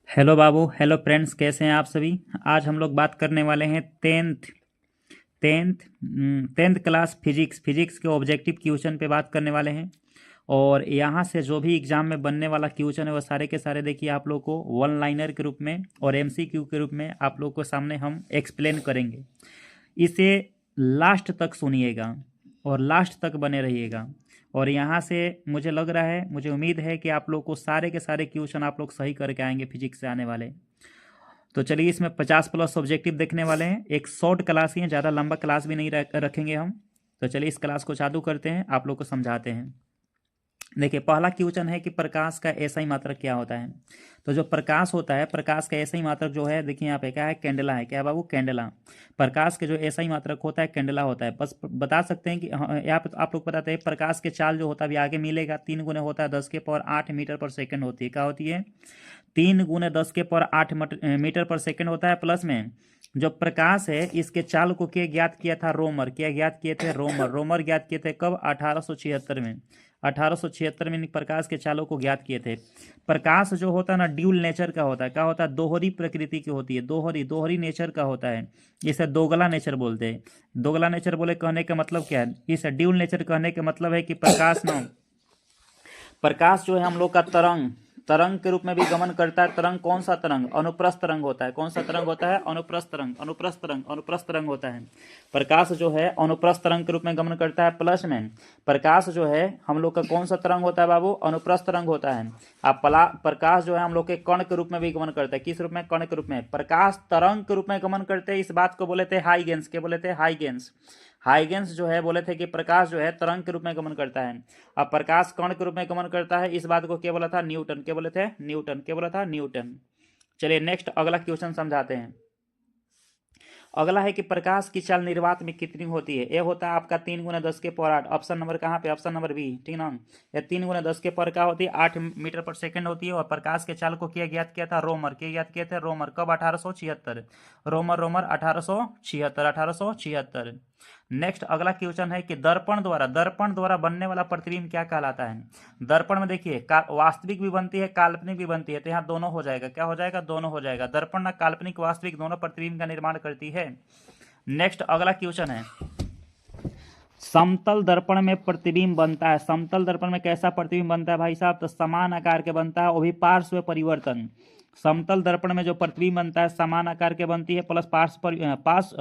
Hello बाबू, hello friends, कैसे हैं आप सभी। आज हम लोग बात करने वाले हैं टेंथ टेंथ क्लास फिजिक्स के ऑब्जेक्टिव क्वेश्चन पे बात करने वाले हैं। और यहाँ से जो भी एग्जाम में बनने वाला क्वेश्चन है वो सारे के सारे देखिए आप लोग को वन लाइनर के रूप में और एमसीक्यू के रूप में आप लोग को सामने हम एक्सप्लेन करेंगे। इसे लास्ट तक सुनिएगा और लास्ट तक बने रहिएगा। और यहाँ से मुझे लग रहा है, मुझे उम्मीद है कि आप लोग को सारे के सारे क्वेश्चन आप लोग सही करके आएंगे फिजिक्स से आने वाले। तो चलिए, इसमें 50+ ऑब्जेक्टिव देखने वाले हैं। एक शॉर्ट क्लास ही है, ज़्यादा लंबा क्लास भी नहीं रखेंगे हम। तो चलिए इस क्लास को चालू करते हैं, आप लोग को समझाते हैं। देखिए, पहला क्वेश्चन है कि प्रकाश का एसआई मात्रक क्या होता है। तो जो प्रकाश होता है, प्रकाश का एसआई मात्रक जो है, देखिए यहाँ पे क्या है, कैंडला है। क्या बाबू? कैंडला। प्रकाश के जो एसआई मात्रक होता है कैंडला होता है। बस बता सकते हैं कि यहाँ पे तो आप लोग बताते हैं प्रकाश के चाल जो होता है अभी आगे मिलेगा, 3 गुने होता है 10⁸ मीटर पर सेकेंड होती है। क्या होती है? 3 गुने 10⁸ मीटर पर सेकेंड होता है। प्लस में जो प्रकाश है इसके चाल को क्या ज्ञात किया था? रोमर। क्या ज्ञात किए थे? रोमर। रोमर ज्ञात किए थे कब? 1876 में। 1876 में प्रकाश के चालों को ज्ञात किए थे। प्रकाश जो होता है ना, ड्यूल नेचर का होता है। क्या होता है? दोहरी प्रकृति की होती है। दोहरी नेचर का होता है। इसे दोगला नेचर बोलते हैं। दोगला नेचर बोले कहने का मतलब क्या है? इसे ड्यूल नेचर कहने का मतलब है कि प्रकाश जो है हम लोग का तरंग तरंग के रूप में भी गमन करता है। तरंग कौन सा तरंग? अनुप्रस्थ तरंग होता है। कौन सा तरंग होता है? अनुप्रस्थ तरंग होता है। प्रकाश जो है अनुप्रस्थ तरंग के रूप में गमन करता है। प्लस में प्रकाश जो है हम लोग का कौन सा तरंग होता है बाबू? अनुप्रस्थ तरंग होता है। अब प्रकाश जो है हम लोग के कण के रूप में भी गमन करता है। किस रूप में? कण के रूप में। प्रकाश तरंग के रूप में गमन करते हैं। इस बात को बोले थे हाइगेंस। क्या बोले थे? हाइगेंस। हाइगेंस जो है बोले थे कि प्रकाश जो है तरंग के रूप में गमन करता है। अब प्रकाश कण के रूप में गमन करता है, इस बात को क्या बोला था? न्यूटन। क्या बोले थे? न्यूटन। क्या बोला था? न्यूटन। चलिए नेक्स्ट अगला क्वेश्चन समझाते हैं। अगला है कि प्रकाश की चाल निर्वात में कितनी होती है। ये होता है आपका 3 गुना 10⁸ ऑप्शन नंबर कहाँ पे? Option number B. ठीक ना? ये 3 गुना 10⁸ क्या होती है? 8 मीटर पर सेकंड होती है। और प्रकाश के चाल को क्या ज्ञात किया था? रोमर। क्या ज्ञात किए थे? रोमर। कब? 1876। रोमर 1876। नेक्स्ट अगला क्वेश्चन है कि दर्पण द्वारा बनने वाला प्रतिबिंब क्या कहलाता है। दर्पण में देखिए वास्तविक भी बनती है, काल्पनिक भी बनती है। तो यहाँ दोनों हो जाएगा। क्या हो जाएगा? दोनों हो जाएगा। दर्पण ना काल्पनिक वास्तविक दोनों प्रतिबिंब का निर्माण करती है। नेक्स्ट अगला क्वेश्चन है, समतल दर्पण में प्रतिबिंब बनता है। समतल दर्पण में कैसा प्रतिबिंब बनता है भाई साहब? तो समान आकार के बनता है, वो भी पार्श्व परिवर्तन। समतल दर्पण में जो प्रतिबिंब बनता है समान आकार के बनती है, प्लस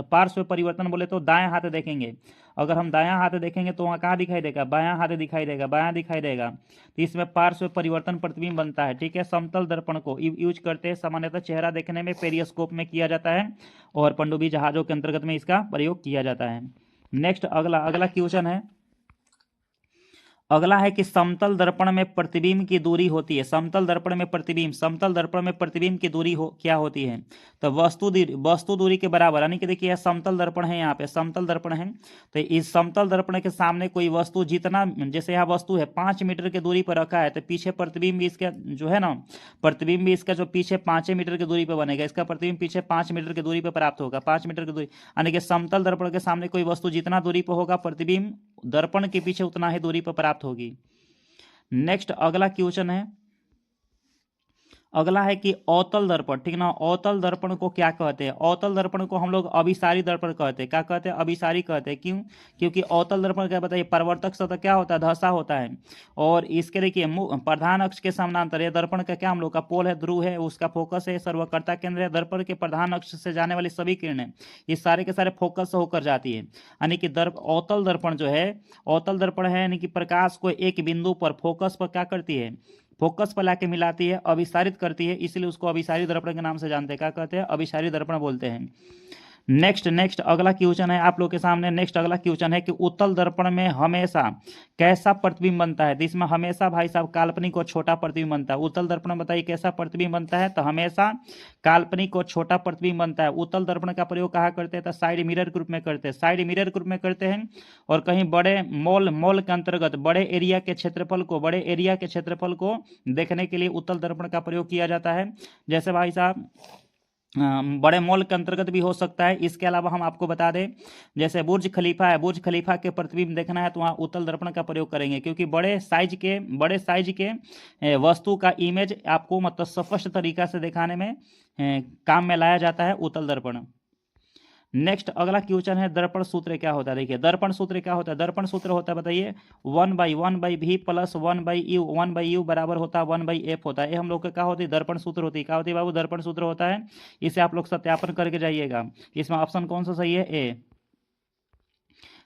पार्श्व परिवर्तन बोले तो दाएं हाथ देखेंगे। अगर हम दायां हाथ देखेंगे तो वहाँ कहाँ दिखाई देगा? बायां हाथ दिखाई देगा, बायां दिखाई देगा। तो इसमें पार्श्व परिवर्तन प्रतिबिंब बनता है। ठीक है, समतल दर्पण को यूज करते हैं सामान्यतः चेहरा देखने में पेरिस्कोप में किया जाता है, और पनडुब्बी जहाजों के अंतर्गत में इसका प्रयोग किया जाता है। नेक्स्ट अगला अगला क्वेश्चन है, अगला है कि समतल दर्पण में प्रतिबिंब की दूरी होती है। समतल दर्पण में प्रतिबिंब की दूरी क्या होती है? तो वस्तु दूरी के बराबर। यानी कि देखिए समतल दर्पण है, यहाँ पे समतल दर्पण है। तो इस समतल दर्पण के सामने कोई वस्तु जितना, जैसे यहाँ वस्तु है 5 मीटर की दूरी पर रखा है, तो पीछे प्रतिबिंब इसका जो है ना, प्रतिबिंब भी इसका जो पीछे 5 मीटर की दूरी पर बनेगा, इसका प्रतिबिंब पीछे 5 मीटर की दूरी पर प्राप्त होगा। 5 मीटर की दूरी, यानी कि समतल दर्पण के सामने कोई वस्तु जितना दूरी पर होगा, प्रतिबिंब दर्पण के पीछे उतना ही दूरी पर प्राप्त होगी। नेक्स्ट अगला क्वेश्चन है, अगला है कि अवतल दर्पण। ठीक ना? अवतल दर्पण को क्या कहते हैं? अवतल दर्पण को हम लोग अभिसारी दर्पण कहते हैं। क्या कहते हैं? अभिसारी कहते हैं। क्यों? क्योंकि अवतल दर्पण क्या बताइए, परिवर्तक सतह क्या होता है? धसा होता है। और इसके देखिए प्रधान अक्ष के समानांतर, ये दर्पण का क्या हम लोग का पोल है, ध्रुव है, उसका फोकस है, सर्वकर्ता केंद्र है। दर्पण के प्रधान अक्ष से जाने वाली सभी किरणें ये सारे के सारे फोकस होकर जाती है। यानी कि अवतल दर्पण जो है, अवतल दर्पण है, यानी कि प्रकाश को एक बिंदु पर फोकस पर क्या करती है? फोकस पर लाके मिलाती है, अभिसारित करती है, इसलिए उसको अभिसारी दर्पण के नाम से जानते हैं। क्या कहते हैं? अभिसारी दर्पण बोलते हैं। नेक्स्ट अगला क्वेश्चन है आप लोग के सामने। नेक्स्ट अगला क्वेश्चन है कि उत्तल दर्पण में हमेशा कैसा प्रतिबिंब बनता है? तो इसमें हमेशा भाई साहब काल्पनिक और छोटा प्रतिबिंब बनता है। उत्तल दर्पण में बताइए कैसा प्रतिबिंब बनता है? तो हमेशा काल्पनिक और छोटा प्रतिबिंब बनता है। उत्तल दर्पण का प्रयोग कहाँ करते हैं? तो साइड मिरर के रूप में करते हैं। साइड मिरर के रूप में करते हैं, और कहीं बड़े मॉल के अंतर्गत बड़े एरिया के क्षेत्रफल को देखने के लिए उत्तल दर्पण का प्रयोग किया जाता है। जैसे भाई साहब बड़े मॉल के अंतर्गत भी हो सकता है। इसके अलावा हम आपको बता दें, जैसे बुर्ज खलीफा है, बुर्ज खलीफा के प्रतिबिंब देखना है तो वहाँ उत्तल दर्पण का प्रयोग करेंगे, क्योंकि बड़े साइज के वस्तु का इमेज आपको मतलब स्पष्ट तरीका से दिखाने में काम में लाया जाता है उत्तल दर्पण। नेक्स्ट अगला क्वेश्चन है, दर्पण सूत्र क्या होता है। देखिए दर्पण सूत्र क्या होता है। दर्पण सूत्र होता है, बताइए, 1/1/v प्लस 1/u बराबर होता है 1/f होता है। ये हम लोग का क्या होती है, दर्पण सूत्र होती है। क्या होती है बाबू, दर्पण सूत्र होता है। इसे आप लोग सत्यापन करके जाइएगा। इसमें ऑप्शन कौन सा सही है, ए।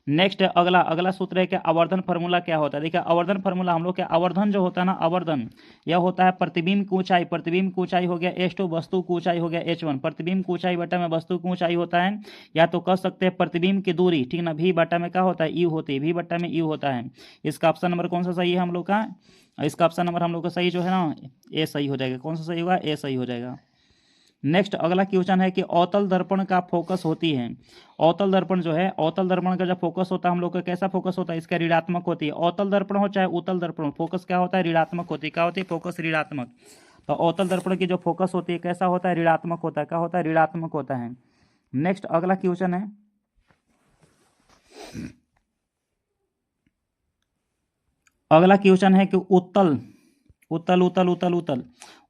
नेक्स्ट अगला सूत्र है क्या, आवर्धन फार्मूला क्या होता है। देखिए आवर्धन फार्मूला हम लोग क्या, आवर्धन जो होता है ना, आवर्धन यह होता है प्रतिबिंब की ऊंचाई। प्रतिबिंब की ऊंचाई हो गया h2, वस्तु की ऊंचाई हो गया h1। प्रतिबिंब की ऊंचाई बटा में वस्तु की ऊंचाई होता है, या तो कह सकते हैं प्रतिबिंब की दूरी, ठीक ना, v बटा में क्या होता है, u होती है, v बटा में u होता है। इसका ऑप्शन नंबर कौन सा सही है हम लोग का, इसका ऑप्शन नंबर हम लोग का सही जो है ना, ए सही हो जाएगा। कौन सा सही होगा, ए सही हो जाएगा। नेक्स्ट अगला क्वेश्चन है कि अवतल दर्पण का फोकस होती है। अवतल दर्पण जो है, अवतल दर्पण का जब फोकस होता है हम लोग का कैसा फोकस होता है, इसका ऋणात्मक होती है। अवतल दर्पण हो चाहे उत्तल दर्पण, फोकस क्या होता है, ऋणात्मक होती है। क्या होती है, फोकस ऋणात्मक। तो अवतल दर्पण की जो फोकस होती है कैसा होता है, ऋणात्मक होता है। क्या होता है, ऋणात्मक होता है। नेक्स्ट अगला क्वेश्चन है, अगला क्वेश्चन है कि उत्तल उत्तल उत्तल उत्तल उत्तल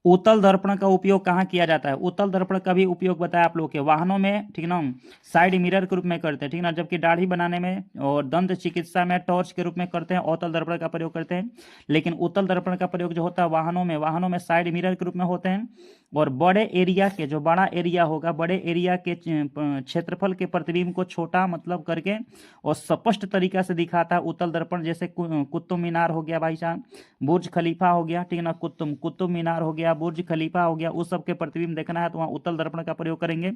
उत्तल दर्पण का उपयोग कहाँ किया जाता है। उत्तल दर्पण का भी उपयोग बताया आप लोग के वाहनों में, ठीक ना, साइड मिरर के रूप में करते हैं, ठीक ना, जबकि दाढ़ी बनाने में और दंत चिकित्सा में टॉर्च के रूप में करते हैं, अवतल दर्पण का प्रयोग करते हैं। लेकिन उत्तल दर्पण का प्रयोग जो होता है वाहनों में साइड मिरर के रूप में होते हैं। और बड़े एरिया के, जो बड़ा एरिया होगा, बड़े एरिया के क्षेत्रफल के प्रतिबिंब को छोटा मतलब करके और स्पष्ट तरीका से दिखाता है उत्तल दर्पण। जैसे कुतुब मीनार हो गया भाई साहब, बुर्ज खलीफा हो गया, ठीक है ना, कुतुब मीनार हो गया, बुर्ज खलीफा हो गया, उस सब के प्रतिबिंब देखना है तो वहाँ उत्तल दर्पण का प्रयोग करेंगे।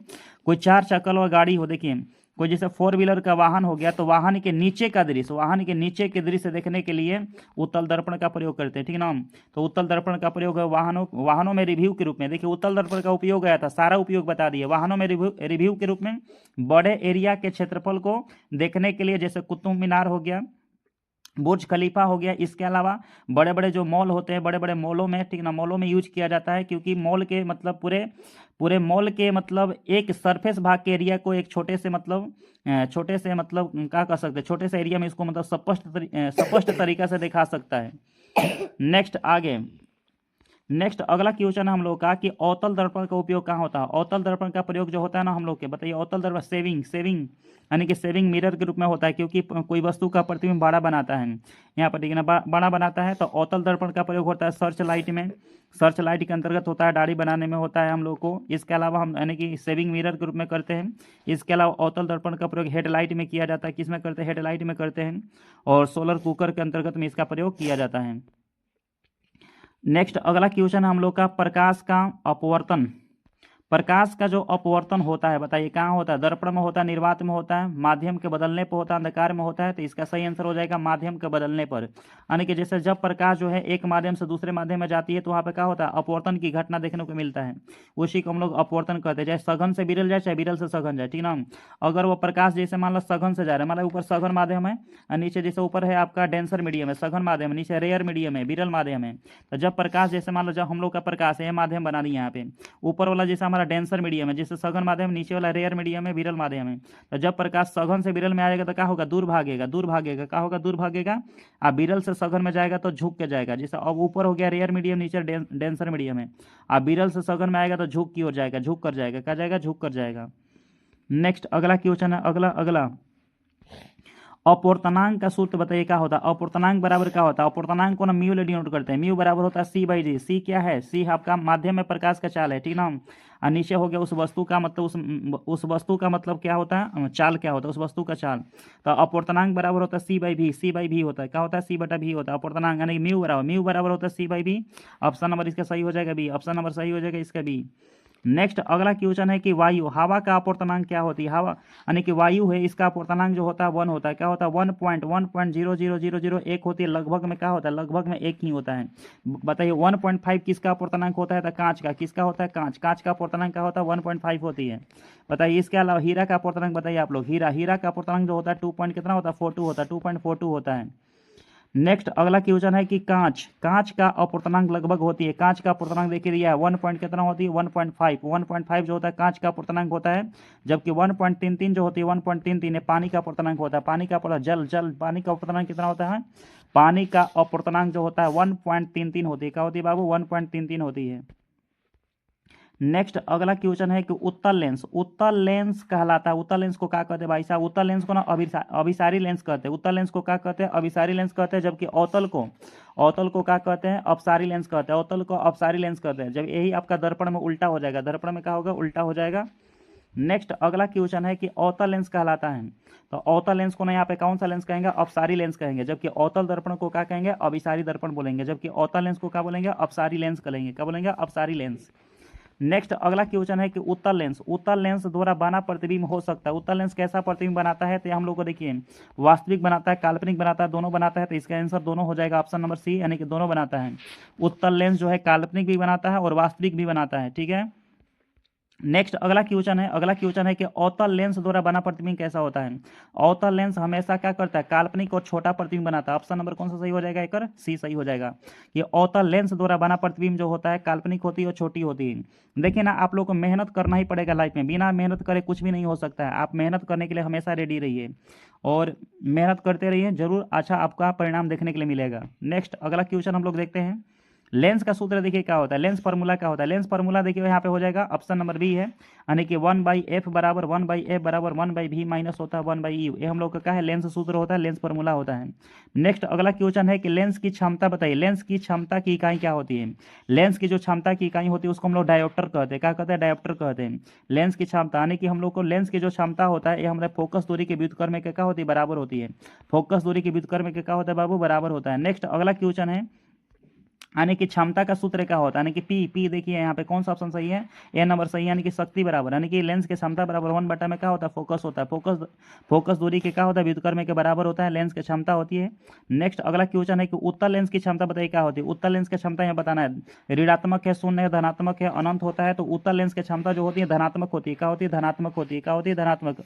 कोई चार चक्कर वाला गाड़ी हो, देखिए कोई जैसे 4 व्हीलर का वाहन हो गया, तो वाहन के नीचे का दृश्य, वाहन के नीचे के दृश्य देखने के लिए उत्तल दर्पण का प्रयोग करते हैं, ठीक ना। तो उत्तल दर्पण का प्रयोग है वाहनों में रिव्यू के रूप में। देखिए उत्तल दर्पण का उपयोग आया था, सारा उपयोग बता दिए। वाहनों में रिव्यू के रूप में, बड़े एरिया के क्षेत्रफल को देखने के लिए, जैसे कुतुब मीनार हो गया, बुर्ज खलीफा हो गया। इसके अलावा बड़े बड़े जो मॉल होते हैं, बड़े बड़े मॉलों में, ठीक ना, मॉलों में यूज किया जाता है, क्योंकि मॉल के मतलब पूरे पूरे मॉल के मतलब एक सरफेस भाग के एरिया को एक छोटे से मतलब क्या कर सकते हैं, छोटे से एरिया में इसको मतलब स्पष्ट तरीका से दिखा सकता है। नेक्स्ट आगे, नेक्स्ट अगला क्वेश्चन है हम लोग का कि अवतल दर्पण का उपयोग कहाँ होता है। अवतल दर्पण का प्रयोग जो होता है ना हम लोग के, बताइए, अवतल दर्पण सेविंग यानी कि सेविंग मिरर के रूप में होता है, क्योंकि कोई वस्तु का प्रतिबिंब बड़ा बनाता है यहाँ पर, ठीक है ना, बड़ा बनाता है। तो अवतल दर्पण का प्रयोग होता है सर्च लाइट में, सर्च लाइट के अंतर्गत होता है, दाढ़ी बनाने में होता है हम लोग को। इसके अलावा हम यानी कि सेविंग मिरर के रूप में करते हैं। इसके अलावा अवतल दर्पण का प्रयोग हेडलाइट में किया जाता है। किस में करते हैं, हेडलाइट में करते हैं। और सोलर कुकर के अंतर्गत में इसका प्रयोग किया जाता है। नेक्स्ट अगला क्वेश्चन है हम लोग का, प्रकाश का अपवर्तन। प्रकाश का जो अपवर्तन होता है, बताइए कहाँ होता है, दर्पण में होता है, निर्वात में होता है, माध्यम के बदलने पर होता है, अंधकार में होता है। तो इसका सही आंसर हो जाएगा माध्यम के बदलने पर। यानी कि जैसे जब प्रकाश जो है एक माध्यम से दूसरे माध्यम में जाती है तो वहाँ पे क्या होता है, अपवर्तन की घटना देखने को मिलता है। उसी को हम लोग अपवर्तन कहते हैं। चाहे सघन से विरल जाए, चाहे विरल से सघन जाए, ठीक ना। अगर वो प्रकाश जैसे मान लो सघन से जा रहा है, मान लो ऊपर सघन माध्यम है और नीचे जैसे ऊपर है आपका डेंसर मीडियम है, सघन माध्यम है, नीचे रेयर मीडियम है, विरल माध्यम है। तो जब प्रकाश जैसे मान लो, जब हम लोग का प्रकाश है माध्यम बना दी यहाँ पे, ऊपर वाला जैसे हमारा डेंसर मीडियम है, जैसे सघन माध्यम, नीचे वाला रेयर मीडियम है, विरल माध्यम है। तो जब प्रकाश सघन से विरल में आएगा तो क्या होगा, दूर भागेगा, क्या होगा, दूर भागेगा। अब विरल से सघन में जाएगा तो झुक के जाएगा। जैसे अब ऊपर हो गया रेयर मीडियम, नीचे डेंसर मीडियम है। अब विरल से सघन में आएगा तो झुक की ओर जाएगा, झुक कर जाएगा, क्या जाएगा, झुक कर जाएगा। नेक्स्ट अगला क्वेश्चन है, अगला अपूर्णांक का सूत्र बताइए क्या होता है। अपूर्णांक बराबर क्या होता है, अपूर्णांक को ना म्यू ले डिनोट करते हैं। म्यू बराबर होता है c/d। सी क्या है, सी आपका माध्यम में प्रकाश का चाल है, ठीक ना। और नीचे हो गया उस वस्तु का मतलब, उस वस्तु का मतलब क्या होता है, चाल क्या होता है, उस वस्तु का चाल। तो अपूर्णांक बराबर होता है c/v। c/v होता है, क्या होता है, c/v होता है अपूर्णांक, यानी म्यू बराबर होता है c/v। ऑप्शन नंबर इसका सही हो जाएगा बी, ऑप्शन नंबर सही हो जाएगा इसका बी। नेक्स्ट अगला क्वेश्चन है कि वायु, हवा का अपूर्णांक क्या होती है। हवा यानी कि वायु है, इसका अपूर्णांक जो होता है 1 होता है। क्या होता है, 1.1.00001 होती है। लगभग में क्या होता है, लगभग में 1 ही होता है। बताइए 1.5 किसका अपूर्णांक होता है, तो कांच का। किसका होता है, कांच का अपूर्णांक क्या होता है, 1.5 होती है। बताइए इसके अलावा हीरा का अपूर्णांक बताइए आप लोग। हीरा का अपूर्णांक जो होता है 2 पॉइंट कितना होता है, 42 होता है, 2.42 होता है। नेक्स्ट अगला क्वेश्चन है कि कांच का अपूर्णांक लगभग होती है। कांच का अपूर्णांक देखिए दिया है 1 पॉइंट कितना होती है 1.5 जो होता है कांच का अपूर्णांक होता है, जबकि 1.33 जो होती है 1.33 है पानी का अपूर्णांक होता है। पानी का जल पानी का अपूर्णांक कितना होता है, पानी का अपूर्णांक जो होता है 1.33 होती है। क्या होती है बाबू, 1.33 होती है। नेक्स्ट अगला क्वेश्चन है कि उत्तल लेंस कहलाता है। उत्तल लेंस को क्या कहते हैं भाई साहब, उत्तल लेंस को ना अभिसारी लेंस कहते हैं। उत्तल लेंस को क्या कहते हैं, अभिसारी लेंस कहते हैं, जबकि अवतल को क्या कहते हैं, अपसारी लेंस कहते हैं। अवतल को अपसारी लेंस कहते हैं। जब यही आपका दर्पण में उल्टा हो जाएगा, दर्पण में क्या होगा, उल्टा हो जाएगा। नेक्स्ट अगला क्वेश्चन है कि अवतल लेंस कहलाता है, तो अवतल लेंस को ना यहाँ पे कौन सा लेंस कहेंगे, अपसारी लेंस कहेंगे, जबकि अवतल दर्पण को क्या कहेंगे, अभिसारी दर्पण बोलेंगे, जबकि अवतल लेंस को क्या बोलेंगे, अपसारी लेंस कहेंगे। क्या बोलेंगे, अपसारी लेंस। नेक्स्ट अगला क्वेश्चन है कि उत्तल लेंस द्वारा बना प्रतिबिंब हो सकता है। उत्तल लेंस कैसा प्रतिबिंब बनाता है, तो हम लोग को देखिए वास्तविक बनाता है, काल्पनिक बनाता है, दोनों बनाता है, तो इसका आंसर दोनों हो जाएगा, ऑप्शन नंबर सी, यानी कि दोनों बनाता है। उत्तल लेंस जो है काल्पनिक भी बनाता है और वास्तविक भी बनाता है, ठीक है। नेक्स्ट अगला क्वेश्चन है कि अवतल लेंस द्वारा बना प्रतिबिंब कैसा होता है। अवतल लेंस हमेशा क्या करता है, काल्पनिक और छोटा प्रतिबिंब बनाता है। ऑप्शन नंबर कौन सा सही हो जाएगा, एक सी सही हो जाएगा। कि अवतल लेंस द्वारा बना प्रतिबिंब जो होता है काल्पनिक होती है और छोटी होती है। देखिए ना, आप लोग को मेहनत करना ही पड़ेगा लाइफ में, बिना मेहनत करे कुछ भी नहीं हो सकता है। आप मेहनत करने के लिए हमेशा रेडी रहिए और मेहनत करते रहिए, जरूर अच्छा आपका परिणाम देखने के लिए मिलेगा। नेक्स्ट अगला क्वेश्चन हम लोग देखते हैं। लेंस का सूत्र देखिए क्या होता है, लेंस फार्मूला क्या होता है। लेंस फार्मूला देखिए यहाँ पे हो जाएगा, ऑप्शन नंबर बी है, यानी कि 1/f बराबर 1/f बराबर 1/v माइनस होता है 1/u। ये हम लोग का क्या है, लेंस सूत्र होता है, लेंस फार्मूला होता है। नेक्स्ट अगला क्वेश्चन है कि लेंस की क्षमता बताइए। लेंस की क्षमता की इकाई क्या होती है। लेंस की जो क्षमता की इकाई होती है उसको हम लोग डायोप्टर कहते हैं। क्या कहते हैं, डायोप्टर कहते हैं। लेंस की क्षमता यानी कि हम लोग को लेंस की जो क्षमता होता है ये हमारे फोकस दूरी के व्युत्क्रम के क्या होती है, बराबर होती है। फोकस दूरी के व्युत्क्रम के क्या होता है बाबू, बराबर होता है। नेक्स्ट अगला क्वेश्चन है, यानी कि क्षमता का सूत्र क्या होता है, यानी कि पी देखिए यहाँ पे कौन सा ऑप्शन सही है, ए नंबर सही है, यानी कि शक्ति बराबर, यानी कि लेंस की क्षमता बराबर 1/में क्या होता है, फोकस होता है। फोकस दूरी के क्या होता है, व्युत्क्रम के बराबर होता है, लेंस की क्षमता होती है। नेक्स्ट अगला क्वेश्चन है कि उत्तल लेंस की क्षमता बताइए क्या होती है। उत्तल लेंस की क्षमता यहाँ बताना है, ऋणात्मक है, शून्य है, धनात्मक है, अनंत होता है। तो उत्तल लेंस की क्षमता जो होती है धनात्मक होती है। क्या होती है, धनात्मक होती है। क्या होती है, धनात्मक।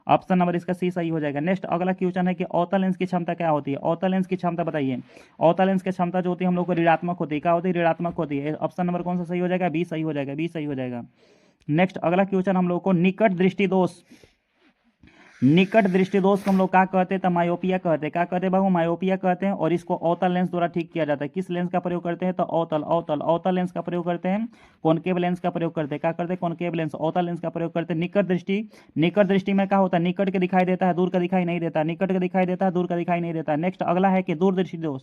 ऑप्शन नंबर इसका सी सही हो जाएगा। नेक्स्ट अगला क्वेश्चन है कि अवतल लेंस की क्षमता क्या होती है। अवतल लेंस की क्षमता बताइए। अवतल लेंस की क्षमता जो होती है हम लोग को ऋणात्मक होती है। क्या होती है, ऋणात्मक होती है। ऑप्शन नंबर कौन सा सही हो जाएगा, बी सही हो जाएगा, बी सही हो जाएगा। नेक्स्ट अगला क्वेश्चन हम लोग को निकट दृष्टि दोष को हम लोग क्या कहते हैं, तो मायोपिया कहते हैं। क्या कहते हैं बाबू, मायोपिया कहते हैं। और इसको अवतल लेंस द्वारा ठीक किया जाता है। किस लेंस का प्रयोग करते हैं, तो अवतल लेंस का प्रयोग करते हैं। कॉनकेव लेंस का प्रयोग करते हैं। क्या करते हैं, कॉनकेव लेंस, अवतल लेंस का प्रयोग करते हैं। निकट दृष्टि में क्या होता है, निकट के दिखाई देता है, दूर का दिखाई नहीं देता। निकट का दिखाई देता है, दूर का दिखाई नहीं देता। नेक्स्ट अगला है कि दूरदृष्टि दोष,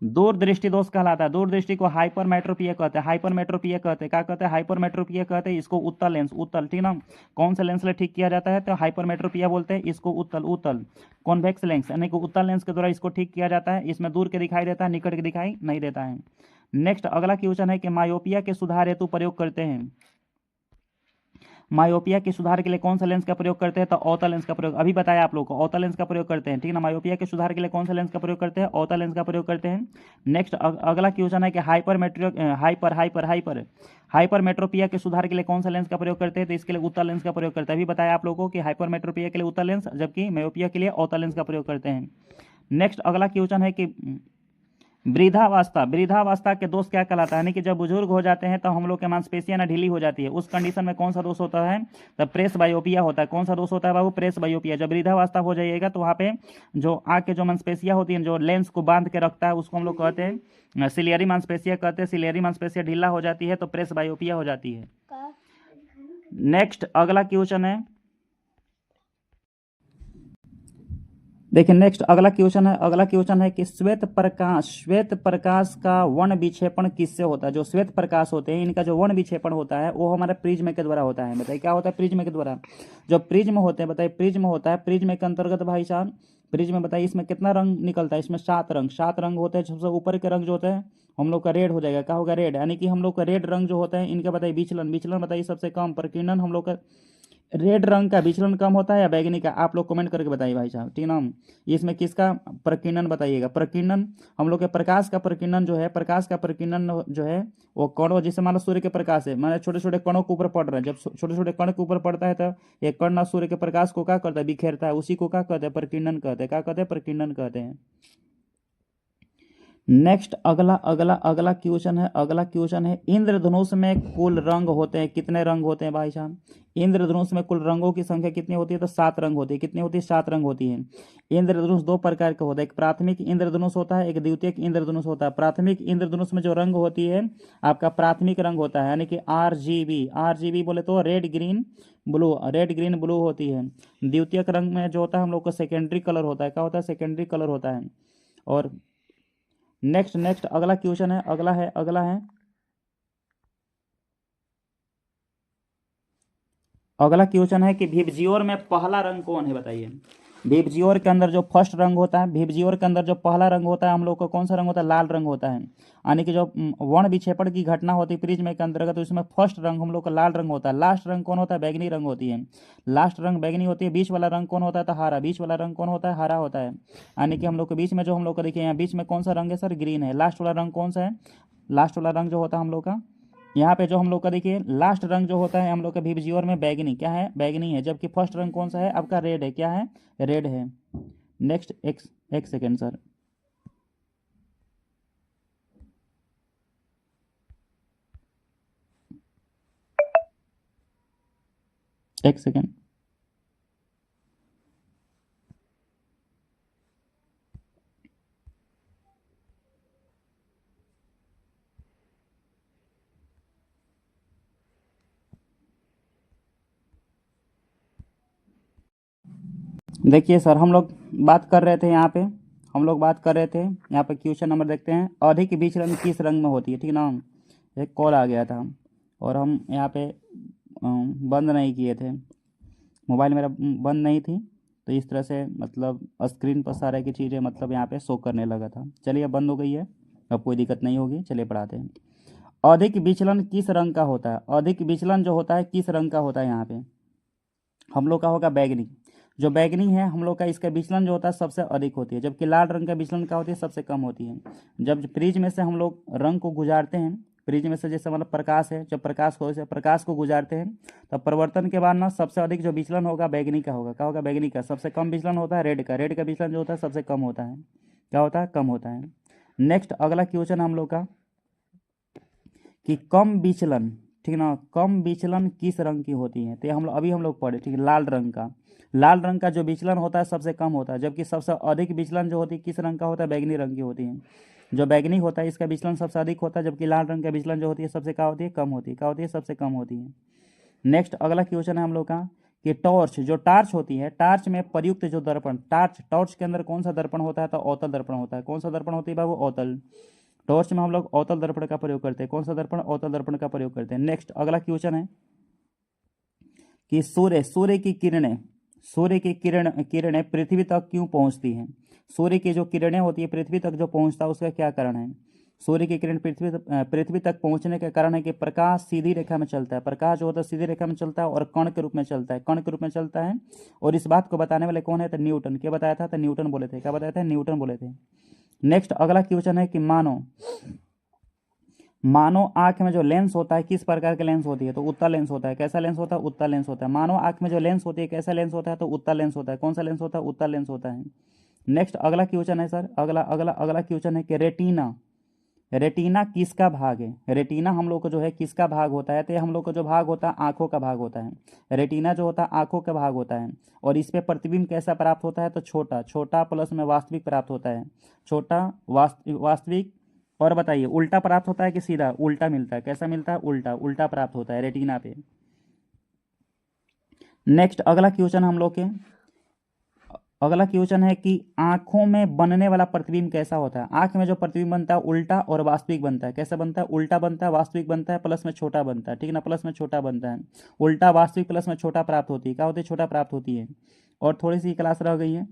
दूरदृष्टि दोष कहलाता है। दूरदृष्टि को हाइपरमेट्रोपिया कहते हैं। हाइपरमेट्रोपिया कहते हैं। क्या कहते हैं, हाइपरमेट्रोपिया कहते हैं। इसको उत्तल लेंस, ठीक ना, कौन सा लेंस से ठीक किया जाता है, तो हाइपरमेट्रोपिया बोलते हैं इसको। उत्तल कॉन्वेक्स लेंस, यानी कि उत्तल लेंस के द्वारा इसको ठीक किया जाता है। इसमें दूर के दिखाई देता है, निकट के दिखाई नहीं देता है। नेक्स्ट अगला क्वेश्चन है कि मायोपिया के सुधार हेतु प्रयोग करते हैं। मायोपिया के सुधार के लिए कौन सा लेंस का प्रयोग करते हैं, तो अवतल लेंस का प्रयोग, अभी बताया आप लोग को, अवतल लेंस का प्रयोग करते हैं, ठीक ना। मायोपिया के सुधार के लिए कौन सा लेंस का प्रयोग करते हैं, अवतल लेंस का प्रयोग करते हैं। नेक्स्ट अगला क्वेश्चन है कि हाइपरमेट्रोपिया के सुधार के लिए कौन सा लेंस का प्रयोग करते हैं, तो इसके लिए उत्तल लेंस का प्रयोग करते हैं। अभी बताया आप लोगों को कि हाइपरमेट्रोपिया के लिए उत्तल लेंस, जबकि मायोपिया के लिए अवतल लेंस का प्रयोग करते हैं। नेक्स्ट अगला क्वेश्चन है कि वृद्धावस्था के दोष क्या कहलाता है, यानी कि जब बुजुर्ग हो जाते हैं तो हम लोग के मांसपेशियां ना ढीली हो जाती है। उस कंडीशन में कौन सा दोष होता है, तब प्रेस बायोपिया होता है। कौन सा दोष होता है बाबू, प्रेस बायोपिया। जब वृद्धावस्था हो जाइएगा तो वहाँ पे जो आँख के जो मांसपेशियां होती हैं, जो लेंस को बांध के रखता है, उसको हम लोग कहते हैं सिलियरी मांसपेशिया कहते हैं। सिलियरी मांसपेशिया ढीला हो जाती है तो प्रेस बायोपिया हो जाती है। नेक्स्ट अगला क्वेश्चन है, देखिए नेक्स्ट अगला क्वेश्चन है कि श्वेत प्रकाश का वर्ण विक्षेपण किससे होता है। जो श्वेत प्रकाश होते हैं इनका जो वर्ण विक्षेपण होता है वो हमारे प्रिज्म के द्वारा होता है। बताइए क्या होता है, प्रिज्म के द्वारा। जो प्रिज्म होते हैं, बताइए प्रिज्म होता है, प्रिज्म के अंतर्गत भाई साहब, प्रिज्म बताइए इसमें कितना रंग निकलता है, इसमें 7 रंग होते हैं। सबसे ऊपर के रंग जो होते हैं हम लोग का रेड हो जाएगा। क्या होगा, रेड, यानी कि हम लोग का रेड रंग जो होता है इनका बताइए विचलन बताइए सबसे कम प्रकीर्णन हम लोग का रेड रंग का विचलन कम होता है या बैंगनी का, आप लोग कमेंट करके बताइए भाई साहब, ठीक ना। इसमें किसका प्रकीर्णन बताइएगा। प्रकीर्णन हम लोग के प्रकाश का प्रकीर्णन जो है, प्रकाश का प्रकीर्णन जो है वो कणों, जैसे मान लो सूर्य के प्रकाश है, माने छोटे छोटे कणों के ऊपर पड़ रहे हैं, जब छोटे छोटे कण के ऊपर पड़ता है तो ये कण ना सूर्य के प्रकाश को क्या करता है, बिखेरता है, उसी को क्या कहते हैं, प्रकीर्णन कहते हैं। क्या कहते हैं, प्रकीर्णन कहते हैं। नेक्स्ट अगला अगला अगला क्वेश्चन है, अगला क्वेश्चन है इंद्रधनुष में कुल रंग होते हैं, कितने रंग होते हैं भाई साहब। इंद्रधनुष में कुल रंगों की संख्या कितनी होती है, तो 7 रंग होती है। कितनी होती है, 7 रंग होती है। इंद्रधनुष दो प्रकार का होता है, एक प्राथमिक इंद्रधनुष होता है, एक द्वितीयक इंद्रधनुष होता है। प्राथमिक इंद्रधनुष में जो रंग होती है आपका प्राथमिक रंग होता है, यानी कि RGB। RGB बोले तो red green blue, red green blue होती है। द्वितीयक रंग में जो होता है हम लोग का सेकेंडरी कलर होता है। क्या होता है, सेकेंडरी कलर होता है। और नेक्स्ट नेक्स्ट अगला क्वेश्चन है, अगला क्वेश्चन है कि विबजियोर में पहला रंग कौन है, बताइए। विबजियोर के अंदर जो फर्स्ट रंग होता है, विबजियोर के अंदर जो पहला रंग होता है हम लोग को कौन सा रंग होता है, लाल रंग होता है। यानी कि जो वर्ण विक्षेपण की घटना होती है प्रिज्म के अंतर्गत, तो इसमें फर्स्ट रंग हम लोग का लाल रंग होता है। लास्ट रंग कौन होता है, बैगनी रंग होती है। लास्ट रंग बैगनी होती है। बीच वाला रंग कौन होता है, तो हरा। बीच वाला रंग कौन होता है, हरा होता है। यानी कि हम लोग के बीच में जो हम लोग का देखिए यहाँ बीच में कौन सा रंग है सर, ग्रीन है। लास्ट वाला रंग कौन सा है, लास्ट वाला रंग जो होता है हम लोग का, यहाँ पे जो हम लोग का देखिए लास्ट रंग जो होता है हम लोग का विबजियोर में बैगनी, क्या है, बैगनी है। जबकि फर्स्ट रंग कौन सा है आपका, रेड है। क्या है, रेड है। नेक्स्ट एक सेकेंड सर, एक सेकेंड। देखिए सर, हम लोग बात कर रहे थे यहाँ पे, हम लोग बात कर रहे थे यहाँ पे, क्वेश्चन नंबर देखते हैं। अधिक विचलन किस रंग में होती है, ठीक ना। एक कॉल आ गया था और हम यहाँ पे बंद नहीं किए थे, मोबाइल मेरा बंद नहीं थी, तो इस तरह से मतलब स्क्रीन पर सारे की चीज़ें मतलब यहाँ पे शो करने लगा था। चलिए अब बंद हो गई है, अब कोई दिक्कत नहीं होगी। चलिए पढ़ाते हैं। अधिक विचलन किस रंग का होता है, अधिक विचलन जो होता है किस रंग का होता है, यहाँ पे हम लोग का होगा बैगनी। जो बैगनी है हम लोग का, इसका विचलन जो होता है सबसे अधिक होती है। जबकि लाल रंग का विचलन क्या होती है, सबसे कम होती है। जब फ्रिज में से हम लोग रंग को गुजारते हैं, फ्रिज में से जैसे मतलब प्रकाश है, जब प्रकाश को गुजारते हैं तब परिवर्तन के बाद ना सबसे अधिक जो विचलन होगा बैगनी का होगा। क्या होगा, बैगनी का। सबसे कम विचलन होता है रेड का। रेड का विचलन जो होता है सबसे कम होता है। क्या होता है, कम होता है। नेक्स्ट अगला क्वेश्चन हम लोग का कि कम विचलन, ठीक ना, कम विचलन किस रंग की होती है, तो ये हम लोग पढ़े, ठीक है, लाल रंग का। लाल रंग का जो विचलन होता है सबसे कम होता है। जबकि सबसे अधिक विचलन जो होती है किस रंग का होता है, बैगनी रंग की होती है। जो बैगनी होता है इसका विचलन सबसे अधिक होता है, जबकि लाल रंग का विचलन जो होती है सबसे क्या होती है, कम होती है। क्या होती है, सबसे कम होती है। नेक्स्ट अगला क्वेश्चन है हम लोग का कि टॉर्च, जो टार्च होती है, टार्च में प्रयुक्त जो दर्पण, टॉर्च के अंदर कौन सा दर्पण होता है, तो अवतल दर्पण होता है। कौन सा दर्पण होती है बाबू, अवतल। टॉर्च में हम लोग अवतल दर्पण का प्रयोग करते हैं। कौन सा दर्पण, अवतल दर्पण का प्रयोग करते हैं। नेक्स्ट अगला क्वेश्चन है कि सूर्य की किरणें पृथ्वी तक क्यों पहुंचती हैं। सूर्य की जो किरणें होती है पृथ्वी तक जो पहुंचता है उसका क्या कारण है। सूर्य की किरण पृथ्वी तक पहुंचने का कारण है कि प्रकाश सीधी रेखा में चलता है। प्रकाश जो होता है सीधी रेखा में चलता है और कण के रूप में चलता है, कण के रूप में चलता है। और इस बात को बताने वाले कौन है, तो न्यूटन। क्या बताया था, तो न्यूटन बोले थे। क्या बताया था, न्यूटन बोले थे। नेक्स्ट अगला क्वेश्चन है कि मानो आंख में जो लेंस होता है किस प्रकार का लेंस होती है, तो उत्तल लेंस होता है। कैसा लेंस होता है, उत्तल लेंस होता है। मानो आंख में जो लेंस होती है कैसा लेंस होता है, तो उत्तल लेंस होता है। कौन सा लेंस होता है, उत्तल लेंस होता है। नेक्स्ट अगला क्वेश्चन है सर, अगला क्वेश्चन है कि रेटिना किसका भाग है। रेटिना हम लोग को जो है किसका भाग होता है, तो हम लोग को जो भाग होता है आंखों का भाग होता है। रेटिना जो होता है आंखों का भाग होता है। और इस पे प्रतिबिंब कैसा प्राप्त होता है, तो छोटा छोटा प्लस में वास्तविक प्राप्त होता है। छोटा वास्तविक। और बताइए उल्टा प्राप्त होता है कि सीधा, उल्टा मिलता है। कैसा मिलता है, उल्टा, उल्टा प्राप्त होता है रेटिना पे। नेक्स्ट अगला क्वेश्चन है कि आंखों में बनने वाला प्रतिबिंब कैसा होता है। आंख में जो प्रतिबिंब बनता है उल्टा और वास्तविक बनता है। कैसा बनता है, उल्टा बनता है, वास्तविक बनता है, प्लस में छोटा बनता है, ठीक ना, प्लस में छोटा बनता है। उल्टा वास्तविक प्लस में छोटा प्राप्त होती है। क्या होती है, छोटा प्राप्त होती है। और थोड़ी सी क्लास रह गई है।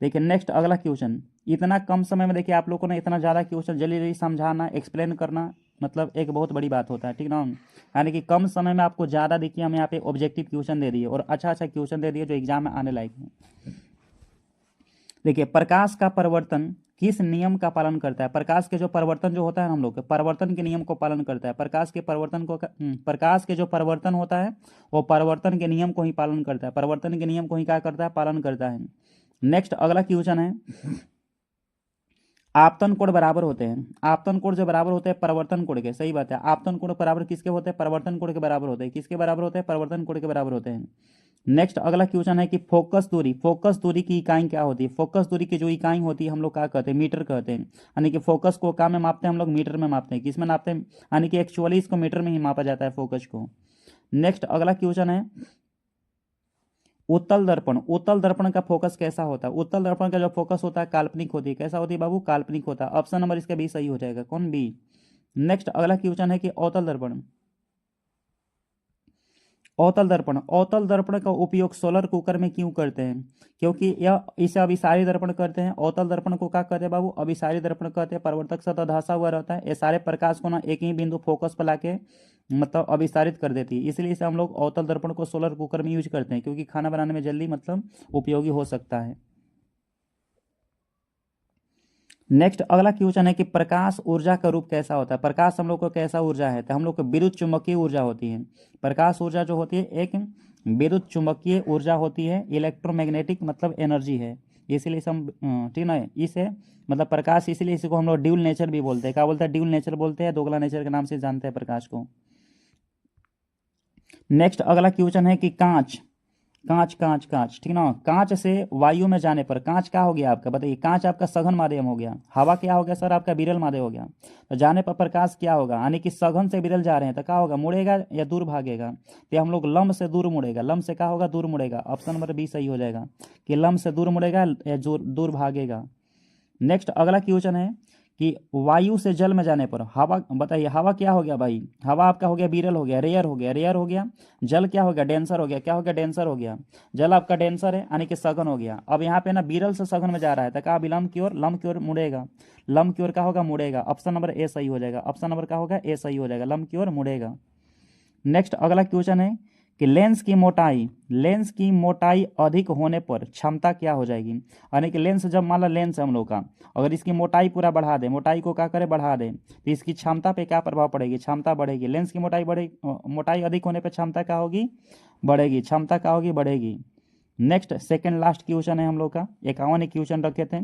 देखिए नेक्स्ट अगला क्वेश्चन, इतना कम समय में देखिए आप लोगों ने इतना ज़्यादा क्वेश्चन जल्दी जल्दी समझाना, एक्सप्लेन करना मतलब एक बहुत बड़ी बात होता है, ठीक ना। यानी कि कम समय में आपको ज़्यादा देखिए हम यहाँ पे ऑब्जेक्टिव क्वेश्चन दे दिए और अच्छा अच्छा क्वेश्चन दे दिए जो एग्जाम में आने लायक है। देखिए प्रकाश का परिवर्तन किस नियम का पालन करता है। प्रकाश के जो परिवर्तन जो होता है हम लोग के परिवर्तन के नियम को पालन करता है। प्रकाश के परिवर्तन को प्रकाश के जो परिवर्तन होता है वो परिवर्तन के नियम को ही पालन करता है। परिवर्तन के नियम को ही क्या करता है, पालन करता है। नेक्स्ट अगला क्वेश्चन है, आपतन कोण बराबर होते हैं। आपतन कोण जो बराबर होते हैं परिवर्तन कोण के, सही बात है। आपतन कोण बराबर किसके होते हैं, परिवर्तन कोण के बराबर होते हैं। किसके बराबर होते हैं, परिवर्तन कोण के बराबर होते हैं। नेक्स्ट अगला क्वेश्चन है कि फोकस दूरी की इकाई क्या होती है। फोकस दूरी की जो इकाई होती है हम लोग क्या कहते हैं, मीटर कहते हैं। यानी कि फोकस को क्या में मापते हैं हम लोग, मीटर में मापते हैं। किस में मापते हैं, यानी कि एक्चुअली इसको मीटर में ही मापा जाता है फोकस को। नेक्स्ट अगला क्वेश्चन है उत्तल दर्पण का फोकस कैसा होता है। उत्तल दर्पण का जो फोकस होता है काल्पनिक होती है। कैसा होती है बाबू, काल्पनिक होता है। ऑप्शन नंबर इसका बी सही हो जाएगा, कौन, बी। नेक्स्ट अगला क्वेश्चन है कि अवतल दर्पण का उपयोग सोलर कुकर में क्यों करते हैं। क्योंकि यह इसे अभिसारी दर्पण कहते हैं। अवतल दर्पण को क्या कहते हैं बाबू, अभिसारी दर्पण कहते हैं। परिवर्तक सतह धंसा हुआ रहता है, ये सारे प्रकाश को ना एक ही बिंदु फोकस पर लाके मतलब अभिसारित कर देती है। इसलिए इसे हम लोग अवतल दर्पण को सोलर कुकर में यूज करते हैं, क्योंकि खाना बनाने में जल्दी मतलब उपयोगी हो सकता है। नेक्स्ट अगला क्वेश्चन है कि प्रकाश ऊर्जा का रूप कैसा होता है। प्रकाश हम लोग को कैसा ऊर्जा है, तो हम लोग को विद्युत चुंबकीय ऊर्जा होती है। प्रकाश ऊर्जा जो होती है एक विद्युत चुंबकीय ऊर्जा होती है, इलेक्ट्रोमैग्नेटिक मतलब एनर्जी है। इसलिए इसे हम ठीक ना, इसे मतलब प्रकाश, इसलिए इसको हम लोग ड्यूल नेचर भी बोलते हैं। क्या बोलते हैं, ड्यूल नेचर बोलते हैं, दोगला नेचर के नाम से जानते हैं प्रकाश को। नेक्स्ट अगला क्वेश्चन है कि कांच ठीक ना। कांच से वायु में जाने पर कांच क्या हो गया आपका, बताइए। कांच आपका सघन माध्यम हो गया। हवा क्या हो गया सर, आपका विरल माध्यम हो गया। तो जाने पर प्रकाश क्या होगा, यानी कि सघन से विरल जा रहे हैं तो क्या होगा, मुड़ेगा या दूर भागेगा। तो हम लोग लंब से दूर मुड़ेगा। लंब से क्या होगा, दूर मुड़ेगा। ऑप्शन नंबर बी सही हो जाएगा कि लंब से दूर मुड़ेगा या दूर भागेगा। नेक्स्ट अगला क्वेश्चन है कि वायु से जल में जाने पर हवा, बताइए हवा क्या हो गया भाई, हवा आपका हो गया विरल हो गया, रेयर हो गया, रेयर हो गया। जल क्या हो गया, डेंसर हो गया। क्या हो गया, डेंसर हो गया। जल आपका डेंसर है, यानी कि सघन हो गया। अब यहाँ पे ना विरल से सघन में जा रहा है तो कहा विलंब की ओर, लंब की ओर मुड़ेगा। लंब की ओर क्या होगा, मुड़ेगा। ऑप्शन नंबर ए सही हो जाएगा। ऑप्शन नंबर क्या होगा, ए सही हो जाएगा, लंब की ओर मुड़ेगा। नेक्स्ट अगला क्वेश्चन है कि लेंस की मोटाई अधिक होने पर क्षमता क्या हो जाएगी। यानी कि लेंस, जब मान लो लेंस है हम लोग का, अगर इसकी मोटाई पूरा बढ़ा दे, मोटाई को क्या करे, बढ़ा दे, तो इसकी क्षमता पे क्या प्रभाव पड़ेगी, क्षमता बढ़ेगी। लेंस की मोटाई मोटाई अधिक होने पर क्षमता क्या होगी, बढ़ेगी। क्षमता क्या होगी, बढ़ेगी। नेक्स्ट सेकंड लास्ट क्वेश्चन है हम लोग का, 51 क्वेश्चन रखे थे।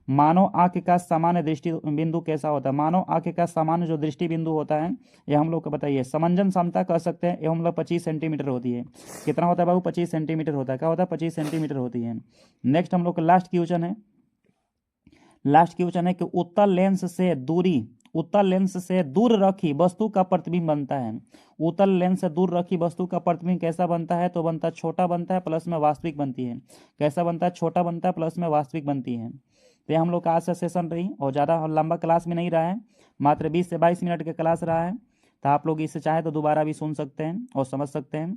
मानव आंख का सामान्य दृष्टि बिंदु कैसा होता है। मानव आंख का सामान्य जो दृष्टि बिंदु होता है, ये हम लोग को बताइए। समंजन क्षमता कह सकते हैं, ये हम लोग 25 सेंटीमीटर होती है। कितना होता है बाबू, 25 सेंटीमीटर होता है। क्या होता है, 25 सेंटीमीटर होती है। नेक्स्ट हम लोग का लास्ट क्वेश्चन है कि उत्तल लेंस से दूर रखी वस्तु का प्रतिबिंब बनता है। उत्तल लेंस से दूर रखी वस्तु का प्रतिबिंब कैसा बनता है, तो बनता है छोटा बनता है, प्लस में वास्तविक बनती है। कैसा बनता है, छोटा बनता है, प्लस में वास्तविक बनती है। तो ये हम लोग का आज का सेशन रही, और ज़्यादा लंबा क्लास भी नहीं रहा है, मात्र 20 से 22 मिनट का क्लास रहा है। तो आप लोग इससे चाहे तो दोबारा भी सुन सकते हैं और समझ सकते हैं।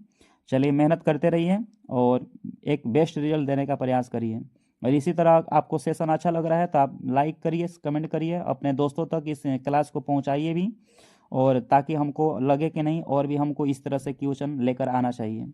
चलिए मेहनत करते रहिए और एक बेस्ट रिजल्ट देने का प्रयास करिए। और इसी तरह आपको सेशन अच्छा लग रहा है तो आप लाइक करिए, कमेंट करिए, अपने दोस्तों तक इस क्लास को पहुंचाइए भी, और ताकि हमको लगे कि नहीं और भी हमको इस तरह से क्वेश्चन लेकर आना चाहिए।